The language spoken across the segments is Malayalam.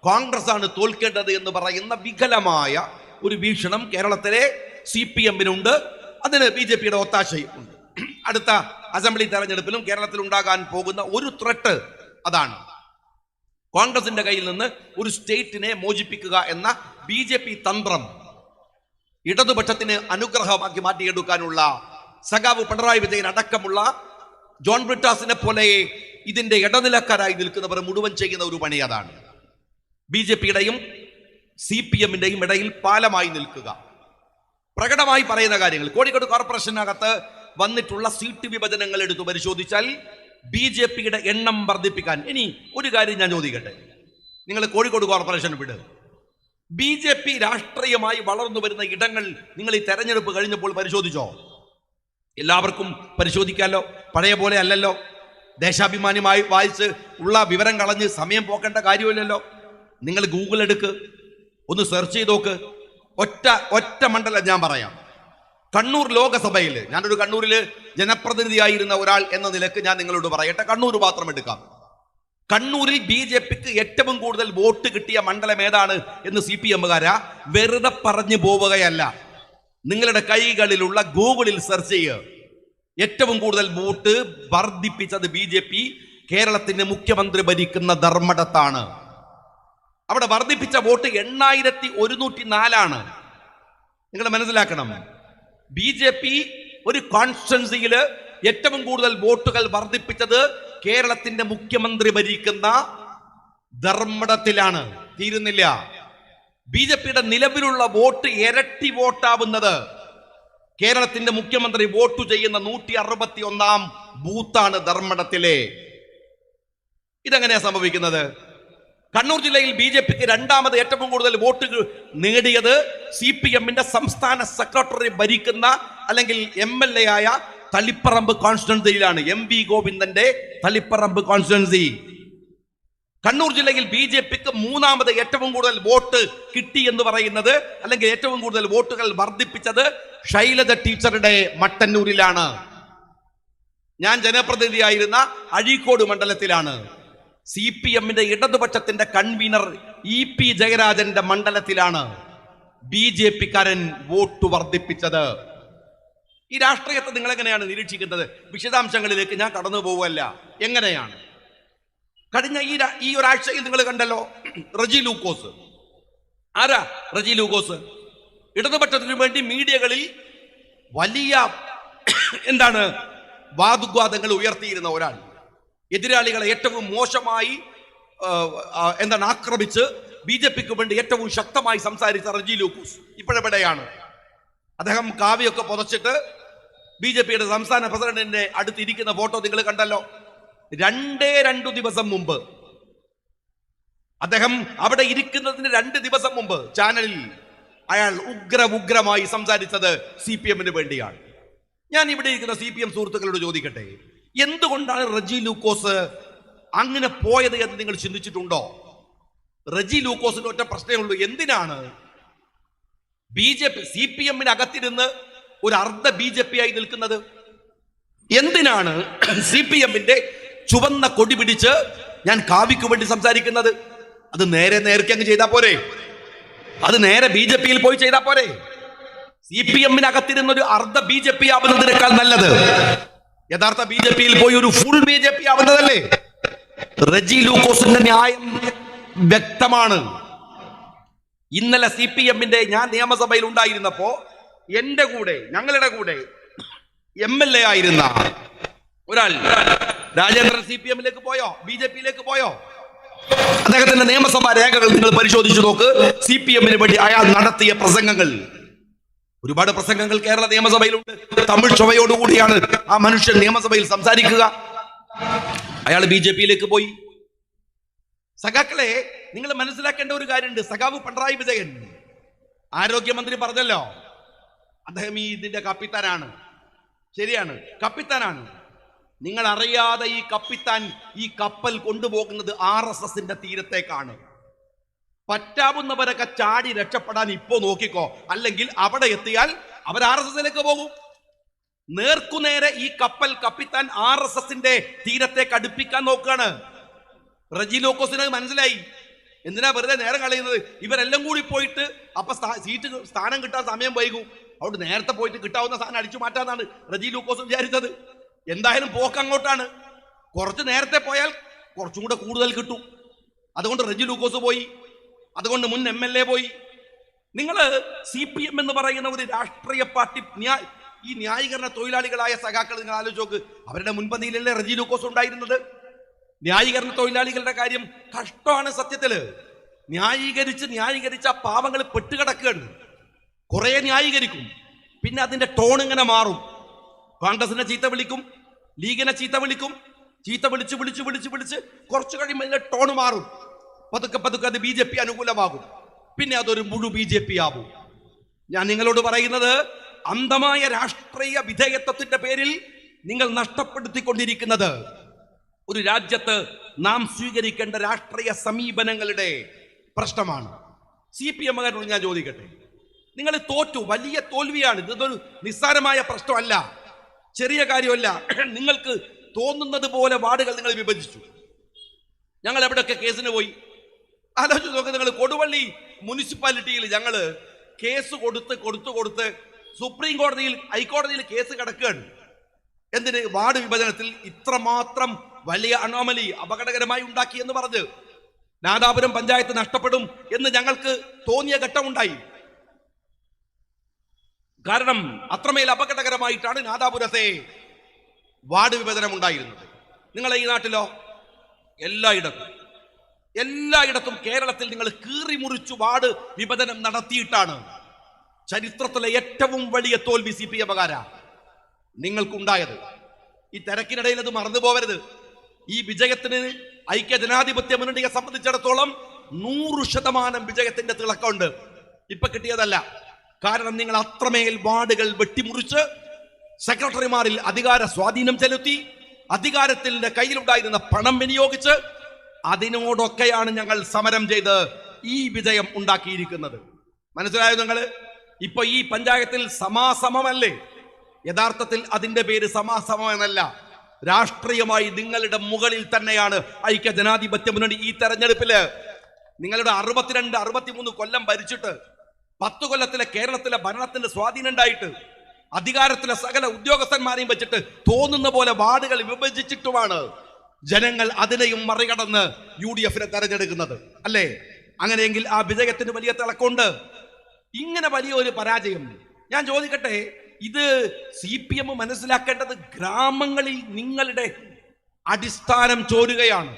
കോൺഗ്രസ് ആണ് തോൽക്കേണ്ടത് എന്ന് പറയുന്ന വികലമായ ഒരു വീക്ഷണം കേരളത്തിലെ CPM-നുണ്ട്. അതിന് BJP-യുടെ ഒത്താശയുണ്ട്. അടുത്ത അസംബ്ലി തെരഞ്ഞെടുപ്പിലും കേരളത്തിൽ ഉണ്ടാകാൻ പോകുന്ന ഒരു ത്രെട്ട് അതാണ്. കോൺഗ്രസിന്റെ കയ്യിൽ നിന്ന് ഒരു സ്റ്റേറ്റിനെ മോചിപ്പിക്കുക എന്ന BJP തന്ത്രം ഇടതുപക്ഷത്തിന് അനുഗ്രഹമാക്കി മാറ്റിയെടുക്കാനുള്ള സഖാവ് പിണറായി വിജയൻ അടക്കമുള്ള ജോൺ ബ്രിട്ടാസിനെ പോലെ ഇതിന്റെ ഇടനിലക്കാരായി നിൽക്കുന്നവർ മുഴുവൻ ചെയ്യുന്ന ഒരു പണി അതാണ്. BJP-യുടെയും CPM-ന്റെയും ഇടയിൽ പാലമായി നിൽക്കുക. പ്രകടമായി പറയുന്ന കാര്യങ്ങൾ, കോഴിക്കോട് കോർപ്പറേഷനകത്ത് വന്നിട്ടുള്ള സീറ്റ് വിഭജനങ്ങൾ എടുത്തു പരിശോധിച്ചാൽ BJP-യുടെ എണ്ണം വർദ്ധിപ്പിക്കാൻ. ഇനി ഒരു കാര്യം ഞാൻ ചോദിക്കട്ടെ, നിങ്ങൾ കോഴിക്കോട് കോർപ്പറേഷൻ വിട്, BJP രാഷ്ട്രീയമായി വളർന്നു വരുന്ന ഇടങ്ങൾ നിങ്ങൾ ഈ തെരഞ്ഞെടുപ്പ് കഴിഞ്ഞപ്പോൾ പരിശോധിച്ചോ? എല്ലാവർക്കും പരിശോധിക്കാമല്ലോ, പഴയ പോലെ അല്ലല്ലോ. ദേശാഭിമാനിയുമായി വായിച്ച് ഉള്ള വിവരം കളഞ്ഞ് സമയം പോക്കേണ്ട കാര്യമില്ലല്ലോ. നിങ്ങൾ ഗൂഗിൾ എടുക്ക്, ഒന്ന് സെർച്ച് ചെയ്ത് നോക്ക്. ഒറ്റ മണ്ഡലം ഞാൻ പറയാം. കണ്ണൂർ ലോകസഭയിൽ, ഞാനൊരു കണ്ണൂരിൽ ജനപ്രതിനിധിയായിരുന്ന ഒരാൾ എന്ന നിലക്ക് ഞാൻ നിങ്ങളോട് പറയട്ടെ, കണ്ണൂർ മാത്രം എടുക്കാം. കണ്ണൂരിൽ BJP-ക്ക് ഏറ്റവും കൂടുതൽ വോട്ട് കിട്ടിയ മണ്ഡലം ഏതാണ് എന്ന് CPM-കാരാ വെറുതെ പറഞ്ഞു പോവുകയല്ല. നിങ്ങളുടെ കൈകളിലുള്ള ഗൂഗിളിൽ സെർച്ച് ചെയ്യുക. ഏറ്റവും കൂടുതൽ വോട്ട് വർദ്ധിപ്പിച്ചത് BJP കേരളത്തിന്റെ മുഖ്യമന്ത്രി ഭരിക്കുന്ന ധർമ്മടത്താണ്. അവിടെ വർദ്ധിപ്പിച്ച വോട്ട് 8104. നിങ്ങൾ മനസ്സിലാക്കണം, BJP ഒരു കോൺസ്റ്റിറ്റ്യുവൻസിയിൽ ഏറ്റവും കൂടുതൽ വോട്ടുകൾ വർദ്ധിപ്പിച്ചത് കേരളത്തിന്റെ മുഖ്യമന്ത്രി ഭരിക്കുന്ന ധർമ്മടത്തിലാണ്. തീരുന്നില്ല. BJP-യുടെ നിലവിലുള്ള വോട്ട് ഇരട്ടി വോട്ടാവുന്നത് കേരളത്തിന്റെ മുഖ്യമന്ത്രി വോട്ട് ചെയ്യുന്ന 161 ബൂത്താണ് ധർമ്മടത്തിലെ. ഇതെങ്ങനെയാ സംഭവിക്കുന്നത്? കണ്ണൂർ ജില്ലയിൽ BJP-ക്ക് രണ്ടാമത് ഏറ്റവും കൂടുതൽ വോട്ട് നേടിയത് CPM-ന്റെ സംസ്ഥാന സെക്രട്ടറി ഭരിക്കുന്ന അല്ലെങ്കിൽ MLA ആയ തളിപ്പറമ്പ് കോൺസ്റ്റിറ്റ്യുവൻസിയിലാണ്. MV ഗോവിന്ദന്റെ തളിപ്പറമ്പ് കോൺസ്റ്റിറ്റ്യുവൻസി. കണ്ണൂർ ജില്ലയിൽ BJP-ക്ക് മൂന്നാമത് ഏറ്റവും കൂടുതൽ വോട്ട് കിട്ടി എന്ന് പറയുന്നത്, അല്ലെങ്കിൽ ഏറ്റവും കൂടുതൽ വോട്ടുകൾ വർദ്ധിപ്പിച്ചത് ശൈലജ ടീച്ചറുടെ മട്ടന്നൂരിലാണ്. ഞാൻ ജനപ്രതിനിധിയായിരുന്ന അഴീക്കോട് മണ്ഡലത്തിലാണ്. CPM-ന്റെ ഇടതുപക്ഷത്തിന്റെ കൺവീനർ EP ജയരാജന്റെ മണ്ഡലത്തിലാണ് BJP-കാരൻ വോട്ട് വർദ്ധിപ്പിച്ചത്. ഈ രാഷ്ട്രീയത്തെ നിങ്ങൾ എങ്ങനെയാണ് നിരീക്ഷിക്കുന്നത്? വിശദാംശങ്ങളിലേക്ക് ഞാൻ കടന്നു പോവുകയല്ല. എങ്ങനെയാണ് കഴിഞ്ഞ ഈ ഒരാഴ്ചയിൽ നിങ്ങൾ കണ്ടല്ലോ, റജി ലൂക്കോസ്. ആരാ റജി ലൂക്കോസ്? ഇടതുപക്ഷത്തിനു വേണ്ടി മീഡിയകളിൽ വലിയ വാദുവാദങ്ങൾ ഉയർത്തിയിരുന്ന ഒരാൾ, എതിരാളികളെ ഏറ്റവും മോശമായി ആക്രമിച്ച് BJP-ക്ക് വേണ്ടി ഏറ്റവും ശക്തമായി സംസാരിച്ച റജി ലൂക്കോസ് ഇപ്പോഴെവിടെയാണ്? അദ്ദേഹം കാവ്യൊക്കെ പുതച്ചിട്ട് BJP-യുടെ സംസ്ഥാന പ്രസിഡന്റിന്റെ അടുത്തിരിക്കുന്ന ഫോട്ടോ നിങ്ങൾ കണ്ടല്ലോ. 2 ദിവസം മുമ്പ്, അദ്ദേഹം അവിടെ ഇരിക്കുന്നതിന് 2 ദിവസം മുമ്പ് ചാനലിൽ അയാൾ ഉഗ്രമായി സംസാരിച്ചത് CPM-ന് വേണ്ടിയാണ്. ഞാൻ ഇവിടെ ഇരിക്കുന്ന CPM സുഹൃത്തുക്കളോട് ചോദിക്കട്ടെ, എന്തുകൊണ്ടാണ് റജി ലൂക്കോസ് അങ്ങനെ പോയത് എന്ന് നിങ്ങൾ ചിന്തിച്ചിട്ടുണ്ടോ? റജി ലൂക്കോസിന് ഒറ്റ പ്രശ്നമേ ഉള്ളൂ. എന്തിനാണ് CPM-ന് അകത്തിരുന്ന് ഒരു അർദ്ധ BJP ആയി നിൽക്കുന്നത്? എന്തിനാണ് CPM-ന്റെ ചുവന്ന കൊടി പിടിച്ച് ഞാൻ കാവ്യക്ക് വേണ്ടി സംസാരിക്കുന്നത്? അത് നേരത്തെ അങ്ങ് ചെയ്താൽ പോരെ? അത് നേരെ BJP-യിൽ പോയി ചെയ്താൽ പോരെ? CPM-ന് അകത്തിരുന്ന ഒരു അർദ്ധ BJP ആവുന്നതിനേക്കാൾ നല്ലത് യഥാർത്ഥ BJP-യിൽ പോയി ഒരു ഫുൾ BJP ആവുന്നതല്ലേ? റജി ലൂക്കോസിന്റെ ന്യായം വ്യക്തമാണ്. ഇന്നലെ CPM-ന്റെ ഞാൻ നിയമസഭയിൽ ഉണ്ടായിരുന്നപ്പോ എന്റെ കൂടെ, ഞങ്ങളുടെ കൂടെ MLA ആയിരുന്ന ഒരാൾ രാജേന്ദ്രൻ CPM-ലേക്ക് പോയോ? BJP-യിലേക്ക് പോയോ? അദ്ദേഹത്തിന്റെ നിയമസഭാ രേഖകൾ നിങ്ങൾ പരിശോധിച്ചു നോക്ക്. CPM-ന് വേണ്ടി അയാൾ നടത്തിയ പ്രസംഗങ്ങൾ, ഒരുപാട് പ്രസംഗങ്ങൾ കേരള നിയമസഭയിലുണ്ട്. തമിഴ് ചൊവ്വയോടുകൂടിയാണ് ആ മനുഷ്യൻ നിയമസഭയിൽ സംസാരിക്കുക. അയാൾ BJP-യിലേക്ക് പോയി. സഖാക്കളെ, നിങ്ങൾ മനസ്സിലാക്കേണ്ട ഒരു കാര്യമുണ്ട്. സഖാവ് പിണറായി വിജയൻ ആരോഗ്യമന്ത്രി പറഞ്ഞല്ലോ, അദ്ദേഹം ഇതിന്റെ കപ്പിത്താനാണ്. ശരിയാണ്, കപ്പിത്താനാണ്. നിങ്ങൾ അറിയാതെ ഈ കപ്പിത്താൻ ഈ കപ്പൽ കൊണ്ടുപോകുന്നത് RSSന്റെ തീരത്തേക്കാണ്. പറ്റാവുന്നവരൊക്കെ ചാടി രക്ഷപ്പെടാൻ ഇപ്പോ നോക്കിക്കോ, അല്ലെങ്കിൽ അവിടെ എത്തിയാൽ അവർ RSSലേക്ക് പോകും. നേർക്കുനേരെ ഈ കപ്പിത്താൻ RSSന്റെ തീരത്തേക്ക് അടുപ്പിക്കാൻ നോക്കുകയാണ്. റജി ലൂക്കോസിന് മനസ്സിലായി. എന്തിനാ വെറുതെ നേരം കളയുന്നത്? ഇവരെല്ലാം കൂടി പോയിട്ട് അപ്പൊ സ്ഥാനം കിട്ടാൻ സമയം വൈകും. അതുകൊണ്ട് നേരത്തെ പോയിട്ട് കിട്ടാവുന്ന സാധനം അടിച്ചു മാറ്റാന്നാണ് റജി ലൂക്കോസ് വിചാരിച്ചത്. എന്തായാലും പോക്ക് അങ്ങോട്ടാണ്. കുറച്ച് നേരത്തെ പോയാൽ കുറച്ചും കൂടെ കൂടുതൽ കിട്ടും. അതുകൊണ്ട് റജി ലൂക്കോസ് പോയി, അതുകൊണ്ട് മുൻ MLA പോയി. നിങ്ങൾ CPM എന്ന് പറയുന്ന ഒരു രാഷ്ട്രീയ പാർട്ടി, ഈ ന്യായീകരണ തൊഴിലാളികളായ സഖാക്കൾ നിങ്ങൾ ആലോചിച്ച് നോക്ക്. അവരുടെ മുൻപന്തിയിലല്ലേ റജി ലൂക്കോസ് ഉണ്ടായിരുന്നത്? ന്യായീകരണ തൊഴിലാളികളുടെ കാര്യം കഷ്ടമാണ് സത്യത്തില്. ന്യായീകരിച്ച പാവങ്ങൾ പെട്ടുകിടക്കുകയാണ്. കുറെ ന്യായീകരിക്കും, പിന്നെ അതിന്റെ ടോൺ ഇങ്ങനെ മാറും. കോൺഗ്രസിനെ ചീത്ത വിളിക്കും, ലീഗിനെ ചീത്ത വിളിക്കും, ചീത്ത വിളിച്ച് വിളിച്ച് വിളിച്ച് വിളിച്ച് കുറച്ച് കഴിയുമ്പോൾ അതിന്റെ ടോൺ മാറും. പതുക്കെ പതുക്കെ അത് BJP അനുകൂലമാകും, പിന്നെ അതൊരു മുഴു BJP ആവും. ഞാൻ നിങ്ങളോട് പറയുന്നത്, അന്ധമായ രാഷ്ട്രീയ വിധേയത്വത്തിന്റെ പേരിൽ നിങ്ങൾ നഷ്ടപ്പെടുത്തിക്കൊണ്ടിരിക്കുന്നത് ഒരു രാജ്യത്ത് നാം സ്വീകരിക്കേണ്ട രാഷ്ട്രീയ സമീപനങ്ങളുടെ പ്രശ്നമാണ്. CPM-കാരോട് ഞാൻ ചോദിക്കട്ടെ, നിങ്ങൾ തോറ്റു, വലിയ തോൽവിയാണ്. ഇതൊരു നിസ്സാരമായ പ്രശ്നമല്ല, ചെറിയ കാര്യമല്ല. നിങ്ങൾക്ക് തോന്നുന്നത് പോലെ വാർഡുകൾ നിങ്ങൾ വിഭജിച്ചു. ഞങ്ങൾ എവിടെയൊക്കെ കേസിന് പോയി ആലോചിച്ച് നോക്ക്. നിങ്ങൾ കൊടുവള്ളി മുനിസിപ്പാലിറ്റിയിൽ ഞങ്ങൾ കേസ് കൊടുത്ത് സുപ്രീം കോടതിയിൽ, ഹൈക്കോടതിയിൽ കേസ് കിടക്കുകയാണ്. എന്തിന്? വാർഡ് വിഭജനത്തിൽ ഇത്രമാത്രം വലിയ അനോമലി അപകടകരമായി ഉണ്ടാക്കി എന്ന് പറഞ്ഞ് നാദാപുരം പഞ്ചായത്ത് നഷ്ടപ്പെടും എന്ന് ഞങ്ങൾക്ക് തോന്നിയ ഘട്ടമുണ്ടായി. കാരണം അത്രമേൽ അപകടകരമായിട്ടാണ് നാദാപുരത്തെ വാർഡ് വിഭജനം ഉണ്ടായിരുന്നത്. നിങ്ങളെ ഈ നാട്ടിലോ? എല്ലായിടത്തും കേരളത്തിൽ നിങ്ങൾ കീറി മുറിച്ചു വാർഡ് വിഭജനം നടത്തിയിട്ടാണ് ചരിത്രത്തിലെ ഏറ്റവും വലിയ തോൽവി CPM-കാരാ നിങ്ങൾക്കുണ്ടായത്. ഈ തിരക്കിനിടയിൽ അത് മറന്നു പോകരുത്. ഈ വിജയത്തിന് ഐക്യ ജനാധിപത്യ മുന്നണിയെ സംബന്ധിച്ചിടത്തോളം 100% വിജയത്തിന്റെ തിളക്കമുണ്ട്. ഇപ്പൊ കിട്ടിയതല്ല. കാരണം നിങ്ങൾ അത്രമേൽ വാർഡുകൾ വെട്ടിമുറിച്ച് സെക്രട്ടറിമാരിൽ അധികാര സ്വാധീനം ചെലുത്തി, അധികാരത്തിന്റെ കയ്യിലുണ്ടായിരുന്ന പണം വിനിയോഗിച്ച്, അതിനോടൊക്കെയാണ് ഞങ്ങൾ സമരം ചെയ്ത് ഈ വിജയം ഉണ്ടാക്കിയിരിക്കുന്നത്. മനസ്സിലായോ നിങ്ങൾ? ഇപ്പൊ ഈ പഞ്ചായത്തിൽ സമാസമമല്ലേ? യഥാർത്ഥത്തിൽ അതിന്റെ പേര് സമാസമം എന്നല്ല. രാഷ്ട്രീയമായി നിങ്ങളുടെ മുകളിൽ തന്നെയാണ് ഐക്യ ജനാധിപത്യ മുന്നണി. ഈ തെരഞ്ഞെടുപ്പില് നിങ്ങളുടെ 62-63 കൊല്ലം ഭരിച്ചിട്ട് 10 കൊല്ലത്തിലെ കേരളത്തിലെ ഭരണത്തിന്റെ സ്വാധീനം ഉണ്ടായിട്ട് അധികാരത്തിലെ സകല ഉദ്യോഗസ്ഥന്മാരെയും വെച്ചിട്ട് തോന്നുന്ന പോലെ വാർഡുകൾ വിഭജിച്ചിട്ടുമാണ് ജനങ്ങൾ അതിനെയും മറികടന്ന് UDF-നെ തെരഞ്ഞെടുക്കുന്നത്, അല്ലേ? അങ്ങനെയെങ്കിൽ ആ വിജയത്തിന് വലിയ തിളക്കമുണ്ട്. ഇങ്ങനെ വലിയ ഒരു പരാജയം ഞാൻ ചോദിക്കട്ടെ, ഇത് CPM മനസ്സിലാക്കേണ്ടത് ഗ്രാമങ്ങളിൽ നിങ്ങളുടെ അടിസ്ഥാനം ചോരുകയാണ്.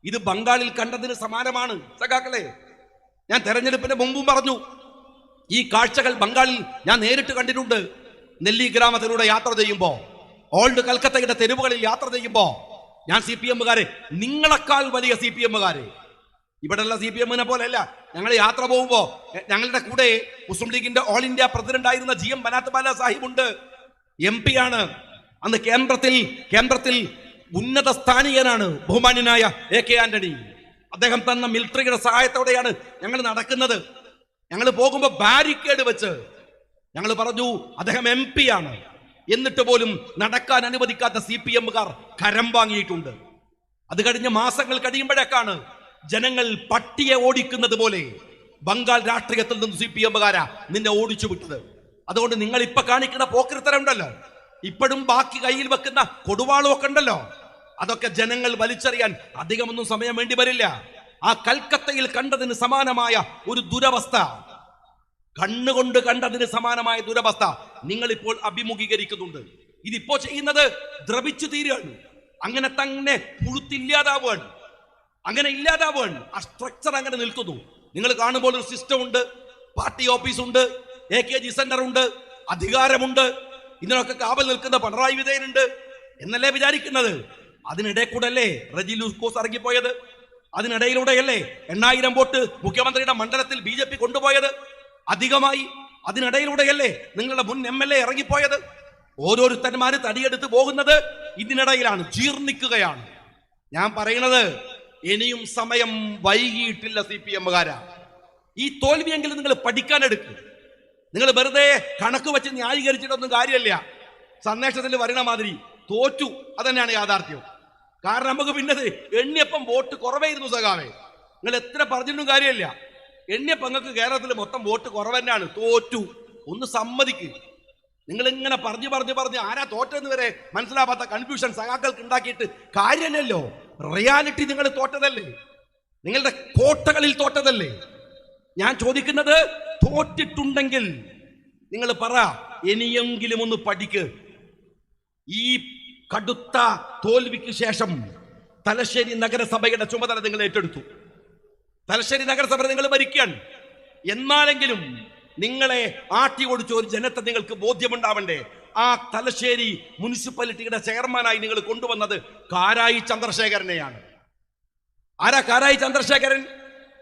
ഇത് ബംഗാളിൽ കണ്ടതിന് സമാനമാണ് സഖാക്കളെ. ഞാൻ തെരഞ്ഞെടുപ്പിന് മുമ്പും പറഞ്ഞു, ഈ കാഴ്ചകൾ ബംഗാളിൽ ഞാൻ നേരിട്ട് കണ്ടിട്ടുണ്ട്. നെല്ലി ഗ്രാമത്തിലൂടെ യാത്ര ചെയ്യുമ്പോൾ, ഓൾഡ് കൽക്കത്തയുടെ തെരുവുകളിൽ യാത്ര ചെയ്യുമ്പോൾ ഞാൻ CPM-കാരെ, നിങ്ങളെക്കാൾ വലിയ CPM-കാരെ, ഇവിടെയുള്ള CPM-നെ പോലെയല്ല, ഞങ്ങൾ യാത്ര പോകുമ്പോൾ ഞങ്ങളുടെ കൂടെ മുസ്ലിം ലീഗിന്റെ ഓൾ ഇന്ത്യ പ്രസിഡന്റ് ആയിരുന്ന GM ബനാത്ത് ബാല സാഹിബ് ഉണ്ട്. MP ആണ്. അന്ന് കേന്ദ്രത്തിൽ ഉന്നത സ്ഥാനീയനാണ് ബഹുമാന്യനായ AK ആന്റണി. അദ്ദേഹം തന്ന മിലിറ്ററിയുടെ സഹായത്തോടെയാണ് ഞങ്ങൾ നടക്കുന്നത്. ഞങ്ങൾ പോകുമ്പോൾ ബാരിക്കേഡ് വെച്ച് ഞങ്ങൾ പറഞ്ഞു അദ്ദേഹം MP ആണ്. എന്നിട്ട് പോലും നടക്കാൻ അനുവദിക്കാത്ത CPM-കാർ കരം വാങ്ങിയിട്ടുണ്ട്. അത് കഴിഞ്ഞ മാസങ്ങൾ കഴിയുമ്പോഴേക്കാണ് ജനങ്ങൾ പട്ടിയെ ഓടിക്കുന്നത് പോലെ ബംഗാൾ രാഷ്ട്രീയത്തിൽ നിന്ന് CPM-കാരാ നിന്നെ ഓടിച്ചു വിട്ടത്. അതുകൊണ്ട് നിങ്ങൾ ഇപ്പൊ കാണിക്കുന്ന പോക്കിരിത്തരം ഉണ്ടല്ലോ, ഇപ്പോഴും ബാക്കി കയ്യിൽ വെക്കുന്ന കൊടുവാളമൊക്കെ ഉണ്ടല്ലോ, അതൊക്കെ ജനങ്ങൾ വലിച്ചെറിയാൻ അധികമൊന്നും സമയം വേണ്ടി വരില്ല. ആ കൽക്കത്തയിൽ കണ്ടതിന് സമാനമായ ഒരു ദുരവസ്ഥ, കണ്ണുകൊണ്ട് കണ്ടതിന് സമാനമായ ദുരവസ്ഥ നിങ്ങൾ ഇപ്പോൾ അഭിമുഖീകരിക്കുന്നുണ്ട്. ഇതിപ്പോ ചെയ്യുന്നത് ദ്രവിച്ചു തീരുകയാണ്. അങ്ങനെ തന്നെ പുഴുത്തില്ലാതാവുകയാണ്, അങ്ങനെ ഇല്ലാതാവുകയാണ്. ആ സ്ട്രക്ചർ അങ്ങനെ നിൽക്കുന്നു. നിങ്ങൾ കാണുമ്പോൾ ഒരു സിസ്റ്റം ഉണ്ട്, പാർട്ടി ഓഫീസ് ഉണ്ട്, AKG സെന്റർ ഉണ്ട്, അധികാരമുണ്ട്, ഇതിനൊക്കെ കാവൽ നിൽക്കുന്ന പിണറായി വിജയനുണ്ട് എന്നല്ലേ വിചാരിക്കുന്നത്? അതിനിടെ കൂടെ അല്ലേ റജി ലൂക്കോസ് ഇറങ്ങിപ്പോയത്? അതിനിടയിലൂടെയല്ലേ 8000 വോട്ട് മുഖ്യമന്ത്രിയുടെ മണ്ഡലത്തിൽ BJP കൊണ്ടുപോയത് അധികമായി? അതിനിടയിലൂടെയല്ലേ നിങ്ങളുടെ മുൻ MLA ഇറങ്ങിപ്പോയത്? ഓരോരുത്തന്മാര് തടിയെടുത്ത് പോകുന്നത് ഇതിനിടയിലാണ്, ജീർണിക്കുകയാണ്. ഞാൻ പറയുന്നത് ഇനിയും സമയം വൈകിയിട്ടില്ല CPM-കാരാ. ഈ തോൽവിയെങ്കിലും നിങ്ങൾ പഠിക്കാനെടുക്കും. നിങ്ങൾ വെറുതെ കണക്ക് വെച്ച് ന്യായീകരിച്ചിട്ടൊന്നും കാര്യമില്ല. സന്ദേശത്തിൽ വരണ മാതിരി തോറ്റു, അതന്നെയാണ് യാഥാർത്ഥ്യം. കാരണം നമുക്ക് പിന്നെ എണ്ണിയപ്പം വോട്ട് കുറവായിരുന്നു സഖാവേ. നിങ്ങൾ എത്ര പറഞ്ഞിട്ടും കാര്യമില്ല. എണ്ണിയപ്പോ നിങ്ങൾക്ക് കേരളത്തിൽ മൊത്തം വോട്ട് കുറവ് തന്നെയാണ്. തോറ്റു. ഒന്ന് സമ്മതിക്ക്. നിങ്ങൾ ഇങ്ങനെ പറഞ്ഞ് ആരാ തോറ്റെന്ന് വരെ മനസ്സിലാവാത്ത കൺഫ്യൂഷൻ സഖാക്കൾക്ക് ഉണ്ടാക്കിയിട്ട് കാര്യമല്ലല്ലോ. റിയാലിറ്റി നിങ്ങൾ തോറ്റതല്ലേ, നിങ്ങളുടെ കോട്ടകളിൽ തോറ്റതല്ലേ. ഞാൻ ചോദിക്കുന്നത്, തോറ്റിട്ടുണ്ടെങ്കിൽ നിങ്ങൾ പറ, ഇനിയെങ്കിലും ഒന്ന് പഠിക്ക്. ഈ കടുത്ത തോൽവിക്ക് ശേഷം തലശ്ശേരി നഗരസഭയുടെ ചുമതല നിങ്ങൾ ഏറ്റെടുത്തു. തലശ്ശേരി നഗരസഭ നിങ്ങൾ ഭരിക്കുകയാണ്. എന്നാലെങ്കിലും നിങ്ങളെ ആട്ടി ഓടിച്ച ഒരു ജനത്തെ നിങ്ങൾക്ക് ബോധ്യമുണ്ടാവണ്ടേ. ആ തലശ്ശേരി മുനിസിപ്പാലിറ്റിയുടെ ചെയർമാനായി നിങ്ങൾ കൊണ്ടുവന്നത് കാരായി ചന്ദ്രശേഖരനെയാണ്. ആരാ കാരായി ചന്ദ്രശേഖരൻ?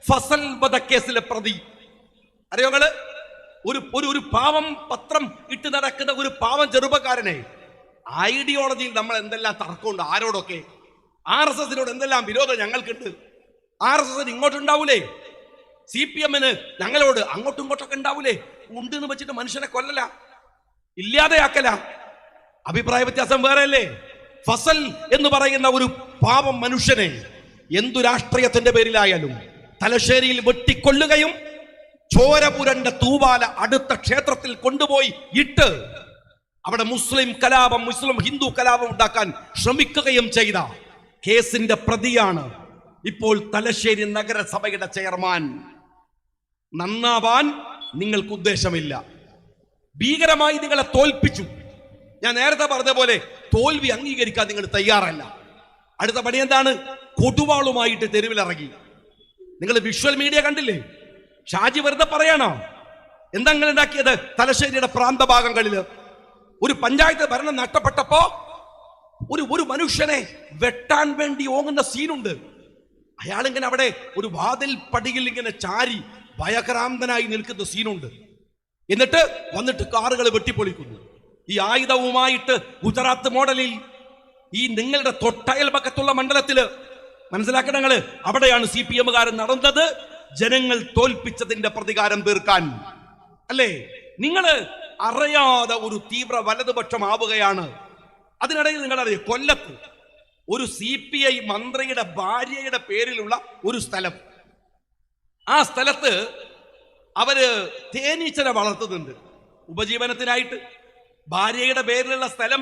ഫസൽ വധക്കേസിലെ പ്രതി. അറിയോങ്ങള്? ഒരു പാവം പത്രം ഇട്ട് നടക്കുന്ന ഒരു പാവം ചെറുപ്പക്കാരനെ ഐഡിയോളജിയിൽ നമ്മൾ എന്തെല്ലാം തർക്കമുണ്ട് ആരോടൊക്കെ. RSSനോട് എന്തെല്ലാം വിരോധം ഞങ്ങൾക്കുണ്ട്. RSS ഇങ്ങോട്ടുണ്ടാവൂലേ, CPM ഞങ്ങളോട് അങ്ങോട്ടും ഇങ്ങോട്ടൊക്കെ ഉണ്ടാവൂലേ. ഉണ്ടെന്ന് വെച്ചിട്ട് മനുഷ്യനെ കൊല്ലല, ഇല്ലാതെയാക്കല. അഭിപ്രായ വ്യത്യാസം വേറെ അല്ലേ. ഫസൽ എന്ന് പറയുന്ന ഒരു പാവം മനുഷ്യനെ എന്തു രാഷ്ട്രീയത്തിന്റെ പേരിലായാലും തലശ്ശേരിയിൽ വെട്ടിക്കൊല്ലുകയും ചോരപുരണ്ട തൂവാല അടുത്ത ക്ഷേത്രത്തിൽ കൊണ്ടുപോയി ഇട്ട് അവിടെ മുസ്ലിം ഹിന്ദു കലാപം ഉണ്ടാക്കാൻ ശ്രമിക്കുകയും ചെയ്ത കേസിന്റെ പ്രതിയാണ് ഇപ്പോൾ തലശ്ശേരി നഗരസഭയുടെ ചെയർമാൻ. നന്നാവാൻ നിങ്ങൾക്ക് ഉദ്ദേശമില്ല. ഭീകരമായി നിങ്ങളെ തോൽപ്പിച്ചു. ഞാൻ നേരത്തെ പറഞ്ഞ പോലെ തോൽവി അംഗീകരിക്കാൻ നിങ്ങൾ തയ്യാറല്ല. അടുത്ത പണി എന്താണ്? കൊടുവാളുമായിട്ട് തെരുവിലിറങ്ങി. നിങ്ങൾ വിഷ്വൽ മീഡിയ കണ്ടില്ലേ? ഷാജി വെറുതെ പറയാണോ? എന്താ നിങ്ങൾ ഉണ്ടാക്കിയത്? തലശ്ശേരിയുടെ പ്രാന്തഭാഗങ്ങളില് ഒരു പഞ്ചായത്ത് ഭരണം നഷ്ടപ്പെട്ടപ്പോ ഒരു മനുഷ്യനെ വെട്ടാൻ വേണ്ടി ഓങ്ങുന്ന സീനുണ്ട്. അയാളിങ്ങനെ അവിടെ ഒരു വാതിൽ പടിയിൽ ഇങ്ങനെ ചാരി ഭയക്രാന്തനായി നിൽക്കുന്ന സീനുണ്ട്. എന്നിട്ട് വന്നിട്ട് കാറുകൾ വെട്ടിപ്പൊളിക്കുന്നു. ഈ ആയുധവുമായിട്ട് ഗുജറാത്ത് മോഡലിൽ ഈ നിങ്ങളുടെ തൊട്ടയൽപക്കത്തുള്ള മണ്ഡലത്തില് മനസ്സിലാക്കണങ്ങള് അവിടെയാണ് CPM-കാരൻ നടന്നത്. ജനങ്ങൾ തോൽപ്പിച്ചതിന്റെ പ്രതികാരം തീർക്കാൻ അല്ലേ? നിങ്ങള് അറിയാതെ ഒരു തീവ്ര വലതുപക്ഷമാവുകയാണ്. അതിനിടയിൽ നിങ്ങളറിയാം, കൊല്ലത്ത് ഒരു CPI മന്ത്രിയുടെ ഭാര്യയുടെ പേരിലുള്ള ഒരു സ്ഥലം, ആ സ്ഥലത്ത് അവര് തേനീച്ചനെ വളർത്തുന്നുണ്ട് ഉപജീവനത്തിനായിട്ട്. ഭാര്യയുടെ പേരിലുള്ള സ്ഥലം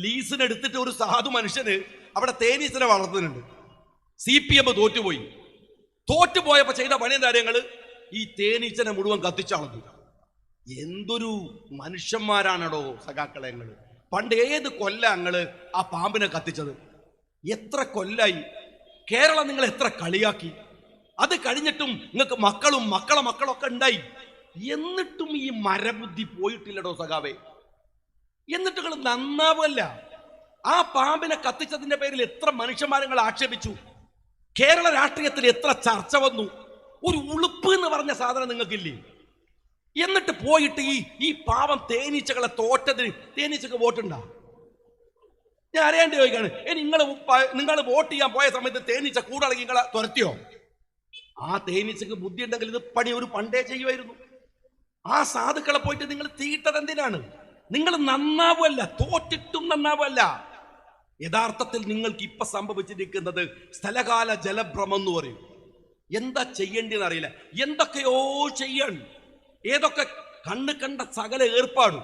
ലീസിനെടുത്തിട്ട് ഒരു സാധു മനുഷ്യന് അവിടെ തേനീച്ചനെ വളർത്തുന്നുണ്ട്. CPM തോറ്റുപോയപ്പോ ചെയ്ത പണി കാര്യങ്ങള് ഈ തേനീച്ചനെ മുഴുവൻ കത്തിച്ചളഞ്ഞു. എന്തൊരു മനുഷ്യന്മാരാണോ സഖാക്കളെ നിങ്ങള്. പണ്ട് ഏത് കൊല്ലങ്ങള് ആ പാമ്പിനെ കത്തിച്ചത്? എത്ര കൊല്ലായി? കേരളം നിങ്ങൾ എത്ര കളിയാക്കി. അത് കഴിഞ്ഞിട്ടും നിങ്ങൾക്ക് മക്കളും മക്കളൊക്കെ ഉണ്ടായി. എന്നിട്ടും ഈ മരബുദ്ധി പോയിട്ടില്ലടോ സഖാവേ. എന്നിട്ട് നിങ്ങൾ നന്നാവല്ല. ആ പാമ്പിനെ കത്തിച്ചതിന്റെ പേരിൽ എത്ര മനുഷ്യന്മാരങ്ങൾ ആക്ഷേപിച്ചു. കേരള രാഷ്ട്രീയത്തിൽ എത്ര ചർച്ച വന്നു. ഒരു ഉളുപ്പ് എന്ന് പറഞ്ഞ സാധനം നിങ്ങൾക്കില്ലേ? എന്നിട്ട് പോയിട്ട് ഈ പാവം തേനീച്ചകളെ തോറ്റതിന് തേനീച്ചക്ക് വോട്ടുണ്ടാ? ഞാൻ അറിയാണ്ട് ചോദിക്കാണ്. നിങ്ങൾ വോട്ട് ചെയ്യാൻ പോയ സമയത്ത് തേനീച്ച കൂടളകി നിങ്ങളെ തുരത്തിയോ? ആ തേനീച്ചക്ക് ബുദ്ധി ഉണ്ടെങ്കിൽ ഇത് പണി ഒരു പണ്ടേ ചെയ്യുമായിരുന്നു. ആ സാധുക്കളെ പോയിട്ട് നിങ്ങൾ തീയിട്ടത് എന്തിനാണ്? നിങ്ങൾ നന്നാവുമല്ല, തോറ്റിട്ടും നന്നാവുമല്ല. യഥാർത്ഥത്തിൽ നിങ്ങൾക്ക് ഇപ്പൊ സംഭവിച്ചിരിക്കുന്നത് സ്ഥലകാല ജലഭ്രമം എന്ന് പറയും. എന്താ ചെയ്യേണ്ടതെന്ന് അറിയില്ല. എന്തൊക്കെയോ ചെയ്യണം, ഏതൊക്കെ കണ്ണ് കണ്ട സകല ഏർപ്പാടും.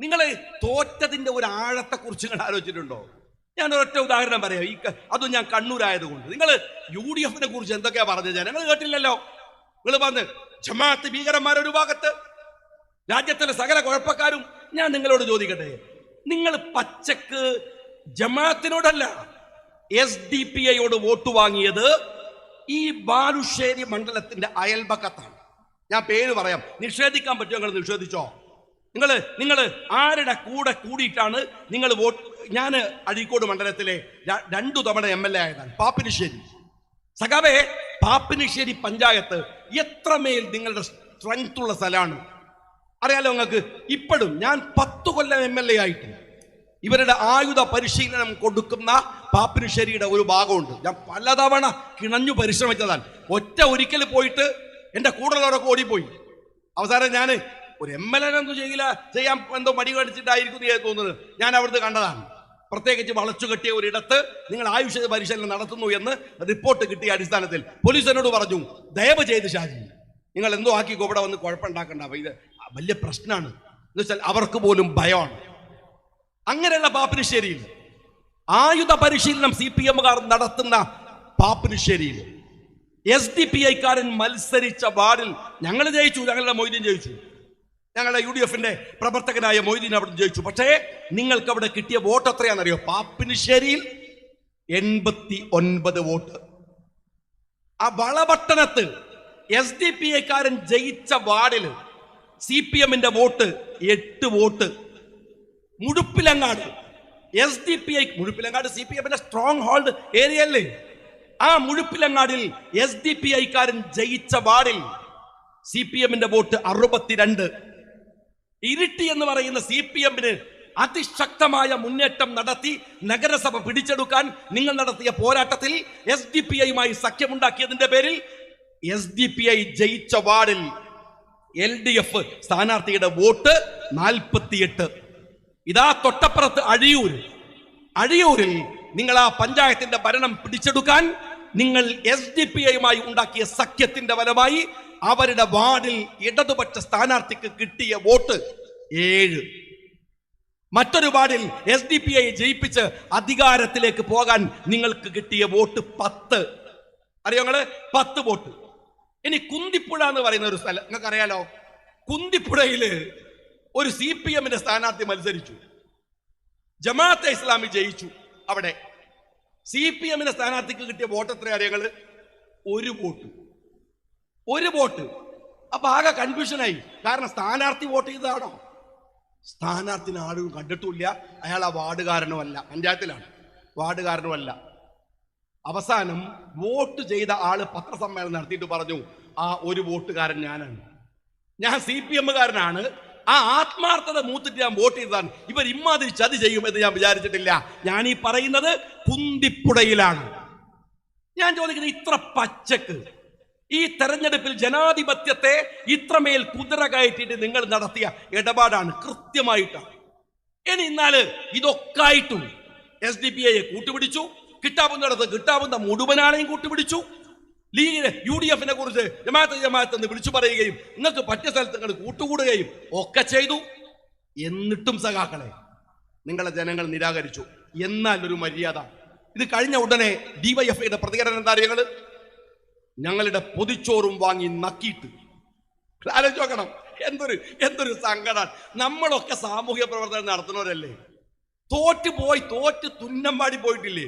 നിങ്ങൾ തോറ്റതിന്റെ ഒരു ആഴത്തെ കുറിച്ച് നിങ്ങൾ ആലോചിച്ചിട്ടുണ്ടോ? ഞാൻ ഒരൊറ്റ ഉദാഹരണം പറയാം. അതും ഞാൻ കണ്ണൂരായതുകൊണ്ട്. നിങ്ങൾ UDF-നെ കുറിച്ച് എന്തൊക്കെയാ പറഞ്ഞത് ഞങ്ങൾ കേട്ടില്ലല്ലോ. നിങ്ങൾ പറഞ്ഞ് ജമാഅത്ത് ഭീകരന്മാരൊരു ഭാഗത്ത്, രാജ്യത്തിലെ സകല കുഴപ്പക്കാരും. ഞാൻ നിങ്ങളോട് ചോദിക്കട്ടെ, നിങ്ങൾ പച്ചക്ക് ജമാഅത്തിനോടല്ല SDPI-യോട് വോട്ട് വാങ്ങിയത് ഈ ബാലുശ്ശേരി മണ്ഡലത്തിന്റെ അയൽപക്കത്താണ്. ഞാൻ പേര് പറയാം, നിഷേധിക്കാൻ പറ്റുമോ? നിങ്ങൾ നിഷേധിച്ചോ? നിങ്ങൾ ആരുടെ കൂടെ കൂടിയിട്ടാണ് നിങ്ങൾ വോട്ട്? ഞാൻ അഴീക്കോട് മണ്ഡലത്തിലെ 2 തവണ MLA ആയതാണ്. പാപ്പിനിശ്ശേരി സഖാവേ, പാപ്പിനിശ്ശേരി പഞ്ചായത്ത് എത്രമേൽ നിങ്ങളുടെ സ്ട്രെങ്ത് ഉള്ള സ്ഥലമാണ് അറിയാലോ നിങ്ങൾക്ക്. ഇപ്പോഴും ഞാൻ 10 കൊല്ലം MLA ആയിട്ട് ഇവരുടെ ആയുധ പരിശീലനം കൊടുക്കുന്ന പാപ്പിനിശ്ശേരിയുടെ ഒരു ഭാഗമുണ്ട്. ഞാൻ പലതവണ കിണഞ്ഞു പരിശ്രമിച്ചതാണ്. ഒരിക്കൽ പോയിട്ട് എന്റെ കൂടെയുള്ളവരൊക്കെ ഓടിപ്പോയി. അവസാനം ഞാൻ ഒരു MLA ഒന്നും ചെയ്യാൻ എന്തോ മടി കാണിച്ചിട്ടായിരിക്കും തോന്നുന്നത്. ഞാൻ അവിടുന്ന് കണ്ടതാണ്. പ്രത്യേകിച്ച് വളച്ചുകെട്ടിയ ഒരിടത്ത് നിങ്ങൾ ആയുഷ പരിശീലനം നടത്തുന്നു എന്ന് റിപ്പോർട്ട് കിട്ടിയ അടിസ്ഥാനത്തിൽ പോലീസ് എന്നോട് പറഞ്ഞു, ദയവ് ചെയ്ത് ഷാജി നിങ്ങൾ എന്തോ ആക്കി ഇവിടെ വന്ന് കുഴപ്പമുണ്ടാക്കണ്ട, ഇത് വലിയ പ്രശ്നമാണ് എന്ന് വെച്ചാൽ അവർക്ക് പോലും ഭയമാണ്. അങ്ങനെയുള്ള പാപ്പിനിശ്ശേരിയിൽ ആയുധ പരിശീലനം CPM-കാർ നടത്തുന്ന പാപ്പിനിശ്ശേരിയിൽ SDPI-കാരൻ മത്സരിച്ച വാർഡിൽ ഞങ്ങൾ ജയിച്ചു, ഞങ്ങളുടെ മൊയ്തീൻ ജയിച്ചു, ഞങ്ങളുടെ UDF-ന്റെ പ്രവർത്തകനായ മൊയ്തീൻ അവിടെ ജയിച്ചു. പക്ഷേ നിങ്ങൾക്ക് അവിടെ കിട്ടിയ വോട്ട് എത്രയാണെന്നറിയോ? പാപ്പിനിശ്ശേരിയിൽ 89 വോട്ട്. ആ വളപട്ടണത്ത് SDPI-കാരൻ ജയിച്ച വാർഡിൽ CPM-ന്റെ വോട്ട് 8 വോട്ട്. മുഴുപ്പിലങ്ങാട് മുഴുപ്പിലങ്ങാട് CPM-ന്റെ സ്ട്രോങ് ഹോൾഡ് ഏരിയ അല്ലേ? ആ മുഴുപ്പിലങ്ങാടിൽ SDPI-കാരൻ ജയിച്ച വാർഡിൽ CPM-ന്റെ വോട്ട് 62. ഇരിട്ടി എന്ന് പറയുന്ന CPM-ന് അതിശക്തമായ മുന്നേറ്റം നടത്തി നഗരസഭ പിടിച്ചെടുക്കാൻ നിങ്ങൾ നടത്തിയ പോരാട്ടത്തിൽ SDPI-യുമായി സഖ്യമുണ്ടാക്കിയതിന്റെ പേരിൽ SDPI ജയിച്ച വാർഡിൽ LDF സ്ഥാനാർത്ഥിയുടെ വോട്ട് 48. ഇതാ തൊട്ടപ്പുറത്ത് അഴിയൂരിൽ നിങ്ങൾ ആ പഞ്ചായത്തിന്റെ ഭരണം പിടിച്ചെടുക്കാൻ നിങ്ങൾ SDPI-യുമായി ഉണ്ടാക്കിയ സഖ്യത്തിന്റെ ഫലമായി അവരുടെ വാർഡിൽ ഇടതുപക്ഷ സ്ഥാനാർത്ഥിക്ക് കിട്ടിയ വോട്ട് 7. മറ്റൊരു വാർഡിൽ SDPI ജയിപ്പിച്ച് അധികാരത്തിലേക്ക് പോകാൻ നിങ്ങൾക്ക് കിട്ടിയ വോട്ട് 10. അറിയോ നിങ്ങള്? 10 വോട്ട്. ഇനി കുന്തിപ്പുഴ എന്ന് പറയുന്ന ഒരു സ്ഥലം നിങ്ങൾക്ക് അറിയാലോ. കുന്തിപ്പുഴയില് ഒരു CPM-ന്റെ സ്ഥാനാർത്ഥി മത്സരിച്ചു, ജമാഅത്തെ ഇസ്ലാമി ജയിച്ചു. അവിടെ CPM-ന്റെ സ്ഥാനാർത്ഥിക്ക് കിട്ടിയ വോട്ട് എത്ര അറിയങ്ങള്? 1 വോട്ട്. അപ്പൊ ആകെ കൺഫ്യൂഷനായി. കാരണം സ്ഥാനാർത്ഥി വോട്ട് ചെയ്തതാണോ? സ്ഥാനാർത്ഥിനെ ആരും കണ്ടിട്ടില്ല, അയാൾ ആ വാർഡുകാരനുമല്ല, പഞ്ചായത്തിലാണ്, വാർഡുകാരനുമല്ല. അവസാനം വോട്ട് ചെയ്ത ആള് പത്രസമ്മേളനം നടത്തിയിട്ട് പറഞ്ഞു, ആ 1 വോട്ടുകാരൻ ഞാനാണ്, ഞാൻ CPM-കാരനാണ്, ആ ആത്മാർത്ഥത മൂത്തിട്ട് ഞാൻ വോട്ട് ചെയ്തതാണ്, ഇവർ ഇമ്മാതിരി ചതി ചെയ്യുമെന്ന് ഞാൻ വിചാരിച്ചിട്ടില്ല. ഞാൻ ഈ പറയുന്നത് കുന്തിപ്പുഴയിലാണ്. ഞാൻ ചോദിക്കുന്നത്, ഇത്ര പച്ചക്ക് ഈ തെരഞ്ഞെടുപ്പിൽ ജനാധിപത്യത്തെ ഇത്രമേൽ കുതിര കയറ്റിയിട്ട് നിങ്ങൾ നടത്തിയ ഇടപാടാണ്, കൃത്യമായിട്ടാണ്. ഇനി ഇന്നാല് ഇതൊക്കെ ആയിട്ടും SDPI-യെ കൂട്ടുപിടിച്ചു, കിട്ടാവുന്ന മുഴുവനാണെയും കൂട്ടുപിടിച്ചു. ലീഗിന് UDF-നെ കുറിച്ച് ജമാഅത്ത് എന്ന് വിളിച്ചു പറയുകയും നിങ്ങൾക്ക് പറ്റിയ സ്ഥലത്ത് നിങ്ങൾ കൂട്ടുകൂടുകയും ഒക്കെ ചെയ്തു. എന്നിട്ടും സഖാക്കളെ നിങ്ങളെ ജനങ്ങൾ നിരാകരിച്ചു. എന്നാൽ ഒരു മര്യാദ, ഇത് കഴിഞ്ഞ ഉടനെ DYFI-യുടെ പ്രതികരണം എന്താ അറിയങ്ങള്? ഞങ്ങളുടെ പൊതിച്ചോറും വാങ്ങി നക്കിയിട്ട്. ആലോചിച്ച് നോക്കണം, എന്തൊരു സങ്കടം. നമ്മളൊക്കെ സാമൂഹ്യ പ്രവർത്തനം നടത്തുന്നവരല്ലേ? തോറ്റ് തുന്നമ്പാടി പോയിട്ടില്ലേ?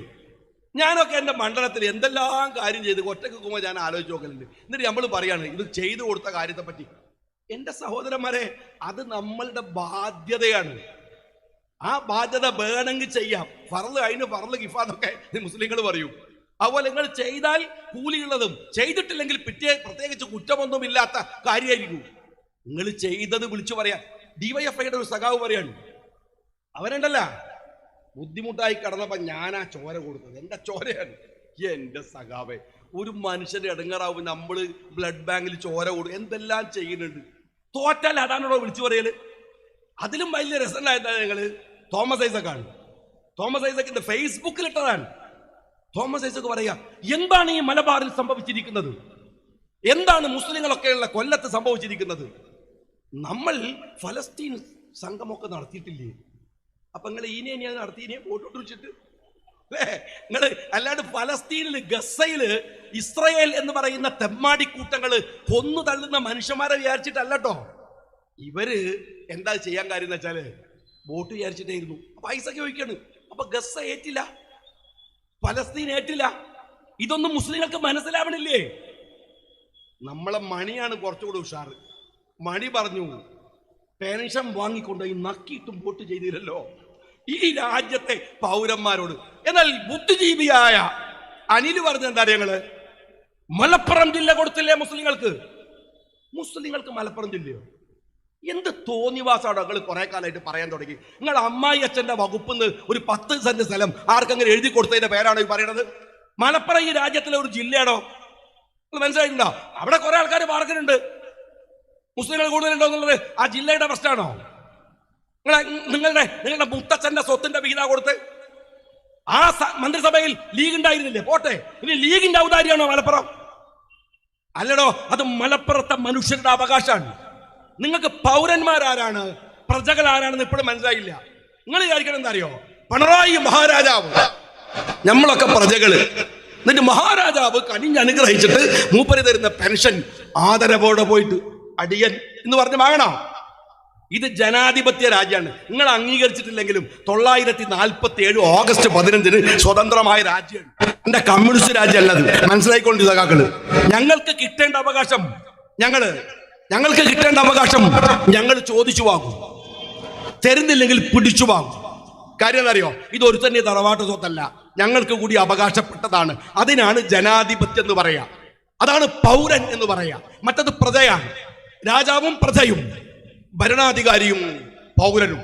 ഞാനൊക്കെ എൻ്റെ മണ്ഡലത്തിൽ എന്തെല്ലാം കാര്യം ചെയ്ത് ഒറ്റക്കുമ്പോൾ ഞാൻ ആലോചിച്ച് നോക്കലുണ്ട്. എന്നിട്ട് നമ്മൾ പറയാണ് ഇത് ചെയ്തു കൊടുത്ത കാര്യത്തെ പറ്റി. എൻ്റെ സഹോദരന്മാരെ, അത് നമ്മളുടെ ബാധ്യതയാണ്. ആ ബാധ്യത വേണമെങ്കിൽ ചെയ്യാം. ഫർള് കിഫാന്നൊക്കെ മുസ്ലിങ്ങൾ പറയും. അതുപോലെ നിങ്ങൾ ചെയ്താൽ കൂലിയുള്ളതും, ചെയ്തിട്ടില്ലെങ്കിൽ പ്രത്യേകിച്ച് കുറ്റമൊന്നുമില്ലാത്ത കാര്യമായിരിക്കും. നിങ്ങൾ ചെയ്തത് വിളിച്ചു പറയാം. DYFI-യുടെ ഒരു സഖാവ് പറയാണ്, അവനുണ്ടല്ല ബുദ്ധിമുട്ടായി കടന്നപ്പോ ഞാനാ ചോര കൊടുത്തത്, എന്റെ ചോരയാണ്. എന്റെ സഖാവെ, ഒരു മനുഷ്യന്റെ ഇടങ്ങറാവും നമ്മള് ബ്ലഡ് ബാങ്കിൽ ചോര കൊടുക്കും, എന്തെല്ലാം ചെയ്യുന്നുണ്ട്. തോറ്റാൽ അതാണോ വിളിച്ചു പറയല്? അതിലും വലിയ രസമുണ്ടായത് ഞങ്ങള് തോമസ് ഐസക്കിന്റെ ഫേസ്ബുക്കിൽ ഇട്ടതാണ്. തോമസ് ഐസക്ക് പറയാ, എന്താണ് ഈ മലബാറിൽ സംഭവിച്ചിരിക്കുന്നത്? എന്താണ് മുസ്ലിങ്ങളൊക്കെയുള്ള കൊല്ലത്ത് സംഭവിച്ചിരിക്കുന്നത്? നമ്മൾ ഫലസ്തീൻ സംഘമൊക്കെ നടത്തിയിട്ടില്ലേ? അപ്പൊ നിങ്ങൾ ഇനി നടത്തി വോട്ട് വെച്ചിട്ട് അല്ലേ? നിങ്ങൾ അല്ലാണ്ട് ഫലസ്തീനില് ഗസയില് ഇസ്രയേൽ എന്ന് പറയുന്ന തെമ്മാടിക്കൂട്ടങ്ങള് കൊന്നു തള്ളുന്ന മനുഷ്യന്മാരെ വിചാരിച്ചിട്ടല്ലോ. ഇവര് എന്താ ചെയ്യാൻ കാര്യം എന്ന് വെച്ചാല് വോട്ട് വിചാരിച്ചിട്ടായിരുന്നു. പൈസ ചോദിക്കാണ്. അപ്പൊ ഗസ ഏറ്റില്ല, ഫലസ്തീൻ ഏറ്റില്ല. ഇതൊന്നും മുസ്ലിങ്ങൾക്ക് മനസ്സിലാവണില്ലേ? നമ്മളെ മണിയാണ് കുറച്ചുകൂടി ഉഷാറ്. മണി പറഞ്ഞു, പെൻഷൻ വാങ്ങിക്കൊണ്ടുപോയി നക്കിയിട്ടും വോട്ട് ചെയ്തില്ലല്ലോ ഈ രാജ്യത്തെ പൗരന്മാരോട്. എന്നാൽ ബുദ്ധിജീവിയായ അനിൽ പറഞ്ഞ എന്താ ഞങ്ങള് മലപ്പുറം ജില്ല കൊടുത്തില്ലേ മുസ്ലിങ്ങൾക്ക്? മുസ്ലിങ്ങൾക്ക് മലപ്പുറം ജില്ലയോ? എന്ത് തോന്നിവാസാണ് നിങ്ങൾ കുറെ കാലമായിട്ട് പറയാൻ തുടങ്ങി. നിങ്ങൾ അമ്മായി അച്ഛന്റെ വകുപ്പിന്ന് ഒരു 10 സെന്റ് സ്ഥലം ആർക്കെങ്കിലും എഴുതി കൊടുത്തതിന്റെ പേരാണോ ഈ പറയണത്? മലപ്പുറം ഈ രാജ്യത്തിലെ ഒരു ജില്ലയാണോ? നിങ്ങൾ മനസ്സിലായിട്ടുണ്ടോ? അവിടെ കുറെ ആൾക്കാർ പാർക്കുന്നുണ്ട്. മുസ്ലിങ്ങൾ കൂടുതലുണ്ടോ എന്നുള്ളത് ആ ജില്ലയുടെ പ്രശ്നമാണോ? നിങ്ങളുടെ മുത്തച്ഛന്റെ സ്വത്തിന്റെ വിഹിത കൊടുത്ത് ആ മന്ത്രിസഭയിൽ ലീഗ് ഉണ്ടായിരുന്നില്ലേ? പോട്ടെ, ഇനി ലീഗിന്റെ ഔദാര്യമാണോ മലപ്പുറം? അല്ലടോ, അത് മലപ്പുറത്തെ മനുഷ്യരുടെ അവകാശമാണ്. നിങ്ങൾക്ക് പൗരന്മാരാരാണ്, പ്രജകൾ ആരാണെന്ന് ഇപ്പോഴും മനസ്സിലായില്ല. നിങ്ങൾ വിചാരിക്കണം എന്താ അറിയോ, പിണറായി മഹാരാജാവ്, നമ്മളൊക്കെ പ്രജകള്. എന്നിട്ട് മഹാരാജാവ് കനിഞ്ഞനുഗ്രഹിച്ചിട്ട് മൂപ്പര് തരുന്ന പെൻഷൻ ആദരവോടെ പോയിട്ട് അടിയൻ എന്ന് പറഞ്ഞ് വാങ്ങണോ? ഇത് ജനാധിപത്യ രാജ്യമാണ്. നിങ്ങൾ അംഗീകരിച്ചിട്ടില്ലെങ്കിലും 947 ഓഗസ്റ്റ് 15 സ്വതന്ത്രമായ രാജ്യമാണ്. എന്റെ കമ്മ്യൂണിസ്റ്റ് രാജ്യമല്ല അത്, മനസ്സിലായിക്കൊണ്ട് സഖാക്കള്. ഞങ്ങൾക്ക് കിട്ടേണ്ട അവകാശം ഞങ്ങൾ ചോദിച്ചു വാങ്ങും, തരുന്നില്ലെങ്കിൽ പിടിച്ചു വാങ്ങും. കാര്യം എന്നറിയോ, ഇതൊരു തന്നെ തറവാട്ട് സ്വത്തല്ല, ഞങ്ങൾക്ക് കൂടി അവകാശപ്പെട്ടതാണ്. അതിനാണ് ജനാധിപത്യം എന്ന് പറയാ, അതാണ് പൗരൻ എന്ന് പറയാ. മറ്റത് പ്രജയാണ്, രാജാവും പ്രജയും ഭരണാധികാരിയും പൗരനും.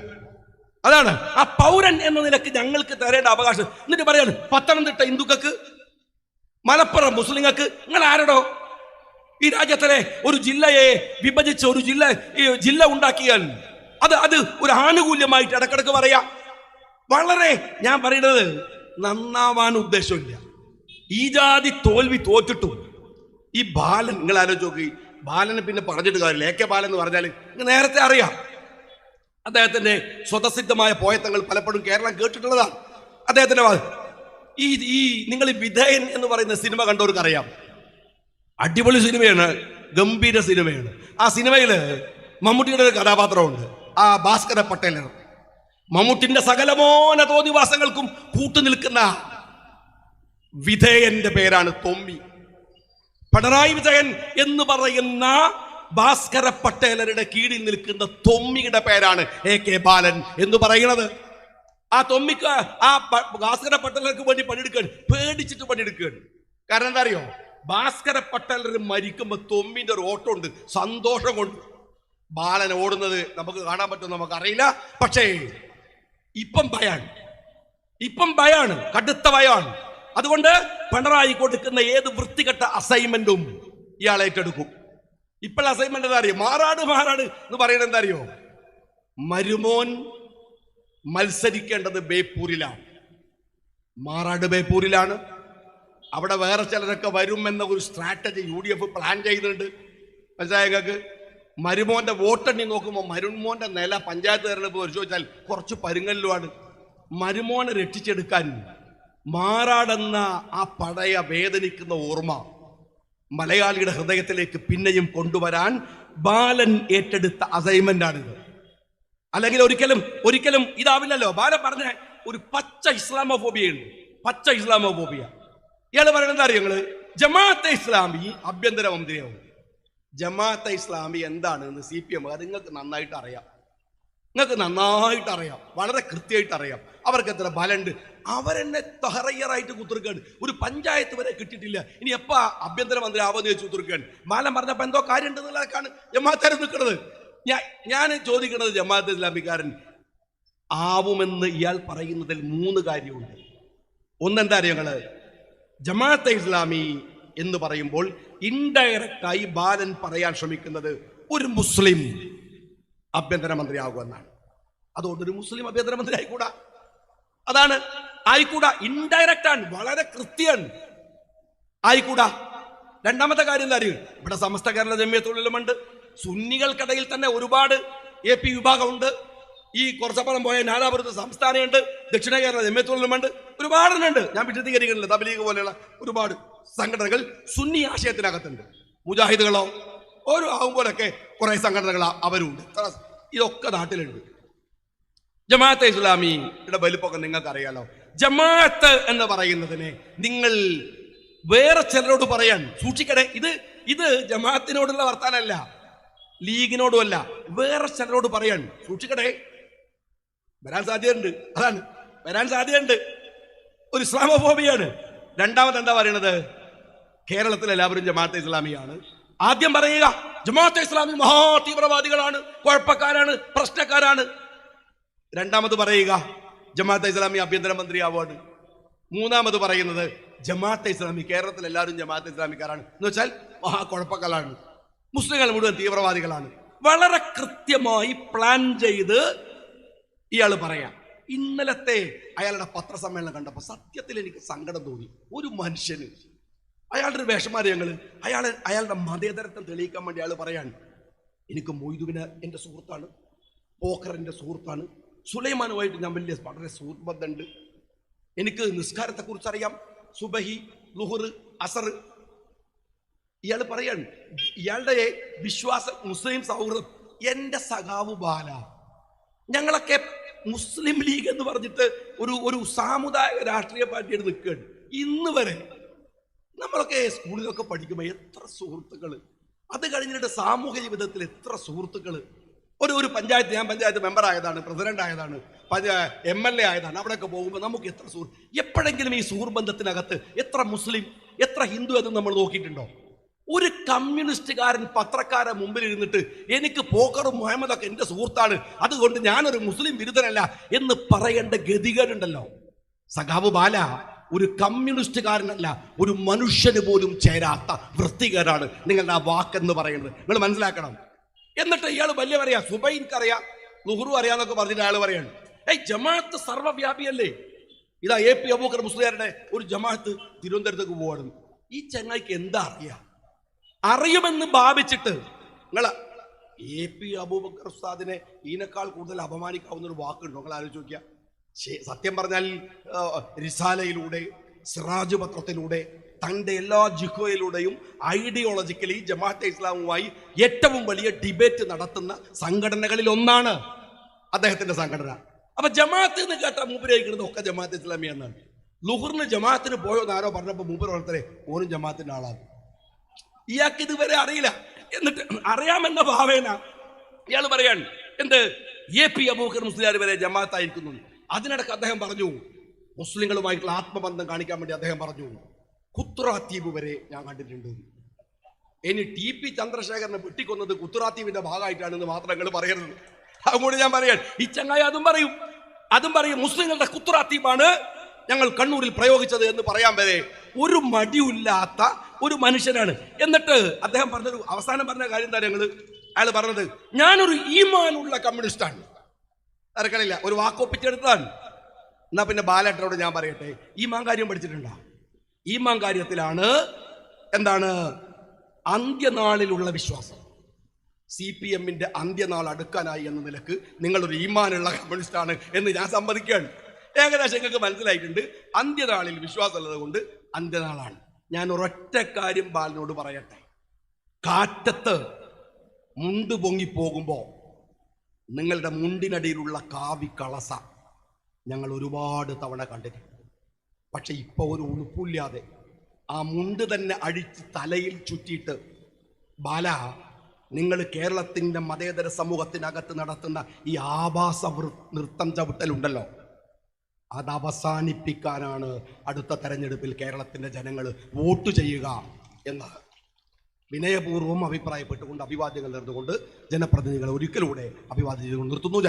അതാണ് ആ പൗരൻ എന്ന നിലക്ക് ഞങ്ങൾക്ക് തരേണ്ട അവകാശം. എന്നിട്ട് പറയാണ് പത്തനംതിട്ട ഹിന്ദുക്കൾക്ക്, മലപ്പുറം മുസ്ലിങ്ങൾക്ക്. നിങ്ങൾ ആരടോ? ഈ രാജ്യത്തിലെ ഒരു ജില്ലയെ വിഭജിച്ച് ഒരു ജില്ല ഉണ്ടാക്കിയാൽ അത് ഒരു ആനുകൂല്യമായിട്ട് ഇടക്കിടക്ക് പറയാം. വളരെ, ഞാൻ പറയുന്നത് നന്നാവാൻ ഉദ്ദേശമില്ല. ഈ ജാതി തോൽവി തോറ്റിട്ടും ഈ ബാലൻ, നിങ്ങൾ ആലോചിച്ച് നോക്കി, ബാലനെ പിന്നെ പറഞ്ഞിട്ട് കാര്യമില്ല. എ കെ ബാലൻ എന്ന് പറഞ്ഞാൽ നേരത്തെ അറിയാം. അദ്ദേഹത്തിന്റെ സ്വതസിദ്ധമായ പോയത്തങ്ങൾ പലപ്പോഴും കേരളം കേട്ടിട്ടുള്ളതാണ്. അദ്ദേഹത്തിന്റെ ഈ നിങ്ങൾ വിധേയൻ എന്ന് പറയുന്ന സിനിമ കണ്ടവർക്ക് അറിയാം. അടിപൊളി സിനിമയാണ്, ഗംഭീര സിനിമയാണ്. ആ സിനിമയില് മമ്മൂട്ടിയുടെ ഒരു കഥാപാത്രമുണ്ട്, ആ ഭാസ്കര പട്ടേലർ. മമ്മൂട്ടിന്റെ സകലമോന തോന്നിവാസങ്ങൾക്കും കൂട്ടുനിൽക്കുന്ന വിധേയന്റെ പേരാണ് തൊമ്മി. പിണറായി വിജയൻ എന്ന് പറയുന്ന ഭാസ്കര പട്ടേലരുടെ കീഴിൽ നിൽക്കുന്ന തൊമ്മിയുടെ പേരാണ് എ കെ ബാലൻ എന്ന് പറയുന്നത്. ആ തൊമ്മിക്ക്, ആ ഭാസ്കര പട്ടേലർക്ക് വേണ്ടി പണിയെടുക്കുകയാണ്, പേടിച്ചിട്ട് പണിയെടുക്കുകയാണ്. കാരണം എന്താ അറിയോ, ഭാസ്കര പട്ടേലർ മരിക്കുമ്പോ തൊമ്മിന്റെ ഒരു ഓട്ടം ഉണ്ട്, സന്തോഷം കൊണ്ട്. ബാലൻ ഓടുന്നത് നമുക്ക് കാണാൻ പറ്റുമെന്ന് നമുക്കറിയില്ല, പക്ഷേ ഇപ്പം ഭയാണ്, കടുത്ത ഭയാണ്. അതുകൊണ്ട് പിണറായി കൊടുക്കുന്ന ഏത് വൃത്തികെട്ട അസൈൻമെന്റും ഇയാൾ ഏറ്റെടുക്കും. ഇപ്പോൾ അസൈൻമെന്റ് എന്താ അറിയോ, മാറാട് എന്ന് പറയുന്നത് എന്താ അറിയോ, മരുമോൻ മത്സരിക്കേണ്ടത് ബേപ്പൂരിലാണ്. മാറാട് ബേപ്പൂരിലാണ്. അവിടെ വേറെ ചിലരൊക്കെ വരുമെന്ന ഒരു സ്ട്രാറ്റജി UDF പ്ലാൻ ചെയ്യുന്നുണ്ട്. മനസ്സിലായ നിങ്ങൾക്ക്? മരുമോന്റെ വോട്ടെണ്ണി നോക്കുമ്പോൾ മരുമോന്റെ നില പഞ്ചായത്ത് തെരഞ്ഞെടുപ്പ് പരിശോധിച്ചാൽ കുറച്ച് പരുങ്ങല്ലുമാണ്. മരുമോനെ രക്ഷിച്ചെടുക്കാൻ മാറാടെന്ന ആ പഴയ വേദനിക്കുന്ന ഓർമ്മ മലയാളിയുടെ ഹൃദയത്തിലേക്ക് പിന്നെയും കൊണ്ടുവരാൻ ബാലൻ ഏറ്റെടുത്ത അസൈൻമെന്റാണിത്. അല്ലെങ്കിൽ ഒരിക്കലും ഇതാവില്ലല്ലോ. ബാലൻ പറഞ്ഞ ഒരു പച്ച ഇസ്ലാമോഫോബിയ ഉണ്ട്, പച്ച ഇസ്ലാമോഫോബിയ. ഇയാൾ പറയുന്നത് എന്താ അറിയോ, നിങ്ങള് ജമാഅത്തെ ഇസ്ലാമി ആഭ്യന്തര മന്ത്രിയാവും. ജമാഅത്തെ ഇസ്ലാമി എന്താണെന്ന് CPM അത് നിങ്ങൾക്ക് നന്നായിട്ട് അറിയാം, വളരെ കൃത്യമായിട്ട് അറിയാം. അവർക്ക് എത്ര ബലുണ്ട്. അവരെന്നെ തഹറയ്യറായിട്ട് കുത്തിർക്കാണ്. ഒരു പഞ്ചായത്ത് വരെ കിട്ടിയിട്ടില്ല, ഇനി എപ്പാ ആഭ്യന്തരമന്ത്രി ആവുമെന്ന് ചോദിച്ചു കുത്തിർക്കാണ്. ബാലൻ പറഞ്ഞപ്പോൾ എന്തോ കാര്യം ഉണ്ടെന്നുള്ളതൊക്കെയാണ് ജമാഅത്താര് നിൽക്കുന്നത്. ഞാൻ ചോദിക്കുന്നത്, ജമാഅത്തെ ഇസ്ലാമിക്കാരൻ ആവുമെന്ന് ഇയാൾ പറയുന്നതിൽ 3 കാര്യമുണ്ട്. ഒന്നെന്താ അറിയോ നിങ്ങള്, ജമാഅത്തെ ഇസ്ലാമി എന്ന് പറയുമ്പോൾ ഇൻഡയറക്റ്റായി ബാലൻ പറയാൻ ശ്രമിക്കുന്നത് ഒരു മുസ്ലിം ആഭ്യന്തരമന്ത്രി ആകുമെന്നാണ്. അതുകൊണ്ട് ഒരു മുസ്ലിം ആഭ്യന്തരമന്ത്രി ആയിക്കൂടാ, അതാണ് ആയിക്കൂടാ. ഇൻഡയറക്റ്റ് ആണ്, വളരെ കൃത്യമാണ്, ആയിക്കൂടാ. രണ്ടാമത്തെ കാര്യം എന്താ അറിയും, ഇവിടെ സമസ്ത കേരള ജമിയത്തുൽ ഉലമയുണ്ട്. സുന്നികൾക്കിടയിൽ തന്നെ ഒരുപാട് AP വിഭാഗമുണ്ട്. ഈ കുറച്ചപ്പുറം പോയ നാദാപുരത്ത് സംസ്ഥാനമുണ്ട്, ദക്ഷിണ കേരള ജമിയത്തുൽ ഉലമയുണ്ട്, ഒരുപാടെണ്ണുണ്ട്. ഞാൻ വിശദീകരിക്കുന്നില്ല. തബ്ലീഗ് പോലെയുള്ള ഒരുപാട് സംഘടനകൾ സുന്നി ആശയത്തിനകത്തുണ്ട്. മുജാഹിദുകളോ ഓരോ ആവുമ്പോഴൊക്കെ കുറെ സംഘടനകൾ അവരുണ്ട്. ഇതൊക്കെ നാട്ടിലുണ്ട്. ജമാഅത്തെ ഇസ്ലാമിയുടെ വലിപ്പമൊക്കെ നിങ്ങൾക്ക് അറിയാലോ. ജമാഅത്ത് എന്ന് പറയുന്നതിനെ നിങ്ങൾ വേറെ ചിലരോട് പറയാൻ സൂക്ഷിക്കണേ. ഇത് ജമാഅത്തിനോടുള്ള വർത്താനല്ല, ലീഗിനോടുമല്ല, വേറെ ചിലരോട് പറയാൻ സൂക്ഷിക്കണേ. വരാൻ സാധ്യതയുണ്ട്, അതാണ് വരാൻ സാധ്യതയുണ്ട്. ഒരു ഇസ്ലാമോഫോബിയാണ്. രണ്ടാമത് എന്താ പറയണത്, കേരളത്തിൽ എല്ലാവരും ജമാഅത്തെ ഇസ്ലാമിയാണ്. ആദ്യം പറയുക ജമാഅത്തെ ഇസ്ലാമി മഹാ തീവ്രവാദികളാണ്, കുഴപ്പക്കാരാണ്, പ്രശ്നക്കാരാണ്. രണ്ടാമത് പറയുക ജമാഅത്തെ ഇസ്ലാമി ആഭ്യന്തരമന്ത്രി ആവാണ്. മൂന്നാമത് പറയുന്നത് ജമാഅത്തെ ഇസ്ലാമി കേരളത്തിൽ എല്ലാവരും ജമാഅത്തെ ഇസ്ലാമിക്കാരാണ് എന്ന് വെച്ചാൽ മഹാ കുഴപ്പക്കാരാണ്, മുസ്ലിങ്ങൾ മുഴുവൻ തീവ്രവാദികളാണ്. വളരെ കൃത്യമായി പ്ലാൻ ചെയ്ത് ഇയാൾ പറയാം. ഇന്നലത്തെ അയാളുടെ പത്രസമ്മേളനം കണ്ടപ്പോൾ സത്യത്തിൽ എനിക്ക് സങ്കടം തോന്നി. ഒരു മനുഷ്യന് അയാളുടെ ഒരു വിഷമാര് അയാളുടെ മതേതരത്വം തെളിയിക്കാൻ വേണ്ടി അയാൾ പറയാണ്, എനിക്ക് മൊയ്തുവിന് എൻ്റെ സുഹൃത്താണ്, പോക്കർ എൻ്റെ സുഹൃത്താണ്, സുലൈമാനുമായിട്ട് ഞാൻ വളരെ സുഹൃത്ത് ബന്ധമുണ്ട്, എനിക്ക് നിസ്കാരത്തെക്കുറിച്ച് അറിയാം, സുബഹി, ലുഹുർ, അസർ. ഇയാൾ പറയാണ് ഇയാളുടെ വിശ്വാസ മുസ്ലിം സൗഹൃദം. എൻ്റെ സഖാവ് ബാല, ഞങ്ങളൊക്കെ മുസ്ലിം ലീഗ് എന്ന് പറഞ്ഞിട്ട് ഒരു സാമുദായിക രാഷ്ട്രീയ പാർട്ടിയായിട്ട് നിൽക്കുകയാണ്. ഇന്ന് വരെ നമ്മളൊക്കെ സ്കൂളിലൊക്കെ പഠിക്കുമ്പോൾ എത്ര സുഹൃത്തുക്കൾ, അത് കഴിഞ്ഞിട്ട് സാമൂഹ്യ ജീവിതത്തിൽ എത്ര സുഹൃത്തുക്കൾ. ഒരു പഞ്ചായത്ത്, ഞാൻ പഞ്ചായത്ത് മെമ്പർ ആയതാണ്, പ്രസിഡന്റ് ആയതാണ്, MLA ആയതാണ്. അവിടെയൊക്കെ പോകുമ്പോൾ നമുക്ക് എത്ര എപ്പോഴെങ്കിലും ഈ സുഹൃബന്ധത്തിനകത്ത് എത്ര മുസ്ലിം എത്ര ഹിന്ദു എന്ന് നമ്മൾ നോക്കിയിട്ടുണ്ടോ? ഒരു കമ്മ്യൂണിസ്റ്റുകാരൻ പത്രക്കാരെ മുമ്പിൽ ഇരുന്നിട്ട് എനിക്ക് പോക്കറും മുഹമ്മദൊക്കെ എൻ്റെ സുഹൃത്താണ്, അതുകൊണ്ട് ഞാനൊരു മുസ്ലിം വിരുദ്ധനല്ല എന്ന് പറയേണ്ട ഗതികേടുണ്ടല്ലോ. സഖാവ് ബാല ഒരു കമ്മ്യൂണിസ്റ്റുകാരനല്ല, ഒരു മനുഷ്യന് പോലും ചേരാത്ത വൃത്തികേടാണ് നിങ്ങളുടെ ആ വാക്കെന്ന് പറയുന്നത്. നിങ്ങൾ മനസ്സിലാക്കണം. എന്നിട്ട് ഇയാൾ വലിയ പറയാ, സുബൈൻക്കറിയാം, ലുഹുറു അറിയാന്നൊക്കെ പറഞ്ഞിട്ട് അയാൾ പറയാണ്, ജമാഅത്ത് സർവ്വവ്യാപിയല്ലേ. ഇതാ AP അബൂബക്കർ മുസ്ലിയാരുടെ ഒരു ജമാഅത്ത് തിരുവനന്തപുരത്തേക്ക് പോവാണ്. ഈ ചങ്ങായിക്ക് എന്താ അറിയുമെന്ന് ഭാവിച്ചിട്ട് നിങ്ങൾ AP അബൂബക്കർ ഉസ്താദിനെ ഇതിനേക്കാൾ കൂടുതൽ അപമാനിക്കാവുന്ന ഒരു വാക്കുണ്ടോ? നിങ്ങൾ ആലോചിച്ച് നോക്കിയാ. സത്യം പറഞ്ഞാൽ റിസാലയിലൂടെ, സിറാജ് പത്രത്തിലൂടെ, തൻ്റെ എല്ലാ ജിഹോയിലൂടെയും ഐഡിയോളജിക്കലി ജമാഅത്തെ ഇസ്ലാമുമായി ഏറ്റവും വലിയ ഡിബേറ്റ് നടത്തുന്ന സംഘടനകളിൽ ഒന്നാണ് അദ്ദേഹത്തിന്റെ സംഘടന. അപ്പൊ ജമാഅത്ത് എന്ന് കേട്ട മൂപ്പരായിരിക്കുന്നത് ഒക്കെ ജമാഅത്തെ ഇസ്ലാമി എന്നാണ്. ലുഹുറിന് ജമാഅത്തിന് പോയോന്ന് ആരോ പറഞ്ഞപ്പോൾ മൂപ്പർ വളർത്തരെ ഓനും ജമാഅത്തിന്റെ ആളാണ്. ഇയാൾക്ക് ഇതുവരെ അറിയില്ല. എന്നിട്ട് അറിയാമെന്ന ഭാവേന ഇയാൾ പറയാണ് എന്ത് AP അബൂബക്കർ മുസ്ലിയാർ വരെ ജമാഅത്തായിരിക്കുന്നു. അതിനിടക്ക് അദ്ദേഹം പറഞ്ഞു, മുസ്ലിങ്ങളുമായിട്ടുള്ള ആത്മബന്ധം കാണിക്കാൻ വേണ്ടി അദ്ദേഹം പറഞ്ഞു, കുത്തുറാത്തീബ് വരെ ഞാൻ കണ്ടിട്ടുണ്ട്. ഇനി TP ചന്ദ്രശേഖരനെ വെട്ടിക്കൊന്നത് കുത്തുറാത്തീബിന്റെ ഭാഗമായിട്ടാണെന്ന് മാത്രം നിങ്ങൾ പറയരുത്. അതുകൊണ്ട് ഞാൻ പറയാൻ, ഈ ചങ്ങായി അതും പറയും മുസ്ലിങ്ങളുടെ കുത്തുറാത്തീബാണ് ഞങ്ങൾ കണ്ണൂരിൽ പ്രയോഗിച്ചത് എന്ന് പറയാൻ വരെ ഒരു മടിയില്ലാത്ത ഒരു മനുഷ്യനാണ്. എന്നിട്ട് അദ്ദേഹം പറഞ്ഞൊരു അവസാനം പറഞ്ഞ കാര്യം എന്താ അയാൾ പറഞ്ഞത്, ഞാനൊരു ഈമാനുള്ള കമ്മ്യൂണിസ്റ്റാണ്. ഇറക്കണില്ല, ഒരു വാക്കൊപ്പിച്ചെടുത്തതാണ്. എന്നാ പിന്നെ ബാലേട്ടനോട് ഞാൻ പറയട്ടെ, ഈമാൻ കാര്യം പഠിച്ചിട്ടുണ്ടോ? ഈമാൻ കാര്യത്തിലാണ് എന്താണ് അന്ത്യനാളിലുള്ള വിശ്വാസം. CPM-ന്റെ അന്ത്യനാൾ അടുക്കാനായി എന്ന നിലക്ക് നിങ്ങളൊരു ഈമാനുള്ള കമ്മ്യൂണിസ്റ്റാണ് എന്ന് ഞാൻ സമ്മതിക്കുകയാണ്. ഏകദേശം നിങ്ങൾക്ക് മനസ്സിലായിട്ടുണ്ട്. അന്ത്യനാളിൽ വിശ്വാസമുള്ളത് കൊണ്ട് അന്ത്യനാളാണ്. ഞാൻ ഒരൊറ്റ കാര്യം ബാലിനോട് പറയട്ടെ, കാറ്റത്ത് മുണ്ട് പൊങ്ങിപ്പോകുമ്പോ നിങ്ങളുടെ മുണ്ടിനടിയിലുള്ള കാവി കളസ ഞങ്ങൾ ഒരുപാട് തവണ കണ്ടിട്ടുണ്ട്. പക്ഷെ ഇപ്പൊ ഒരു ഉളുപ്പില്ലാതെ ആ മുണ്ട് തന്നെ അഴിച്ച് തലയിൽ ചുറ്റിയിട്ട് ബാല, നിങ്ങൾ കേരളത്തിന്റെ മതേതര സമൂഹത്തിനകത്ത് നടത്തുന്ന ഈ ആഭാസ നൃത്തം ചവിട്ടലുണ്ടല്ലോ, അത് അവസാനിപ്പിക്കാനാണ് അടുത്ത തെരഞ്ഞെടുപ്പിൽ കേരളത്തിന്റെ ജനങ്ങൾ വോട്ട് ചെയ്യുക എന്ന് വിനയപൂർവ്വം അഭിപ്രായപ്പെട്ടുകൊണ്ട് അഭിവാദ്യങ്ങൾ നേർന്നുകൊണ്ട് ജനപ്രതിനിധികളെ ഒരിക്കലൂടെ അഭിവാദ്യം ചെയ്തുകൊണ്ട് നിർത്തുന്നു.